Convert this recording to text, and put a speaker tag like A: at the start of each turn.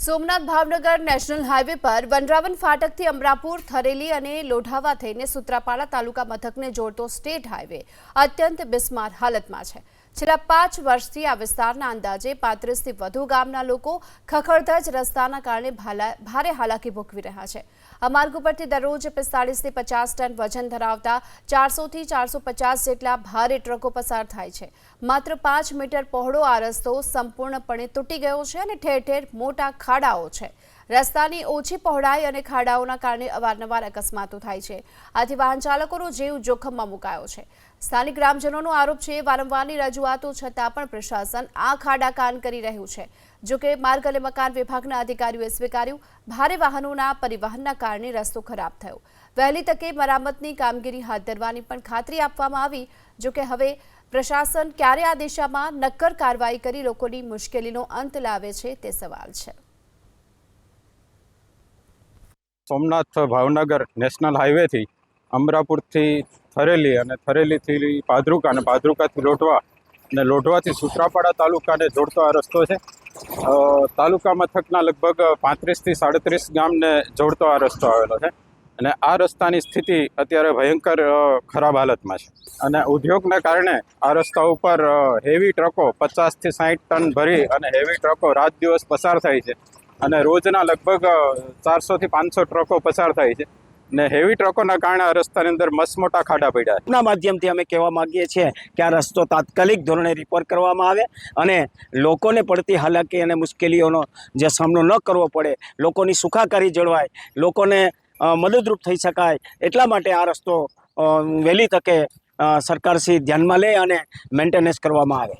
A: Somnath Bhavnagar national highway પર વનરાવન ફાટકથી અમરાપુર થરેલી અને લોઢાવા થઈને સૂત્રાપાડા તાલુકા મથકને જોડતો સ્ટેટ હાઈવે અત્યંત બિસ્માર હાલતમાં છે। છેલ્લા 5 વર્ષથી આ વિસ્તારના અંદાજે 35થી વધુ ગામના લોકો ખખડધજ રસ્તાના કારણે ભારે હાલાકી ભોગવી રહ્યા છે। આ માર્ગ ઉપરથી દરરોજ 45 થી 50 ટન વજન ધરાવતા 400 થી 450 જેટલા ભારે ટ્રકો પસાર થાય છે। માત્ર 5 મીટર પહોળો આ રસ્તો સંપૂર્ણપણે તૂટી ગયો છે અને ઠેર ઠેર મોટા ખાડાઓ છે। રસ્તાની ઓછી પહોળાઈ અને ખાડાઓના કારણે અવારનવાર અકસ્માતો થાય છે। આથી વાહન ચાલકોનો જીવ જોખમમાં મુકાયો છે। સ્થાનિક ગ્રામજનોનો આરોપ છે વારંવારની રજૂઆતો છતાં પણ પ્રશાસન આ ખાડા કાન કરી રહ્યું છે। જો કે માર્ગ અને મકાન વિભાગના અધિકારીઓએ સ્વીકાર્યું ભારે વાહનોના પરિવહનના કારણે રસ્તો ખરાબ થયો। વહેલી તકે મરામતની કામગીરી હાથ ધરવાની પણ ખાતરી આપવામાં આવી। જો કે હવે પ્રશાસન ક્યારે આ દિશામાં નક્કર કાર્યવાહી કરી લોકોની મુશ્કેલીનો અંત લાવે છે તે સવાલ છે।
B: સોમનાથ ભાવનગર નેશનલ હાઈવે थी अमरापुर थी थरेली અને થરેલીથી પાદરુકા અને પાદરુકાથી લોઢવા અને લોઢવાથી સૂત્રાપાડા તાલુકાને જોડતો આ રસ્તો છે। તાલુકા મથકના લગભગ 35 થી 37 ગામને જોડતો આ રસ્તો આવેલો છે અને આ રસ્તાની સ્થિતિ અત્યારે ભયંકર ખરાબ હાલતમાં છે અને ઉદ્યોગને કારણે આ રસ્તા ઉપર હેવી ટ્રકો 50 થી 60 ટન ભરી અને હેવી ટ્રકો રાત દિવસ પસાર થાય છે અને રોજના લગભગ 400 થી 500 ટ્રકો પસાર થાય છે ને હેવી ટ્રકોના કારણે આ રસ્તાની અંદર મસમોટા ખાડા પડ્યા છે।
C: ના માધ્યમથી અમે કહેવા માંગીએ છીએ કે આ રસ્તો તાત્કાલિક ધોરણે રિપેર કરવામાં આવે અને લોકોને પડતી હાલાકી અને મુશ્કેલીઓનો જે સામનો ન કરવો પડે, લોકોની સુખાકારી જળવાય, લોકોને મદદરૂપ થઈ શકાય એટલા માટે આ રસ્તો વહેલી તકે સરકારશ્રી ધ્યાનમાં લે અને મેન્ટેનન્સ કરવામાં આવે।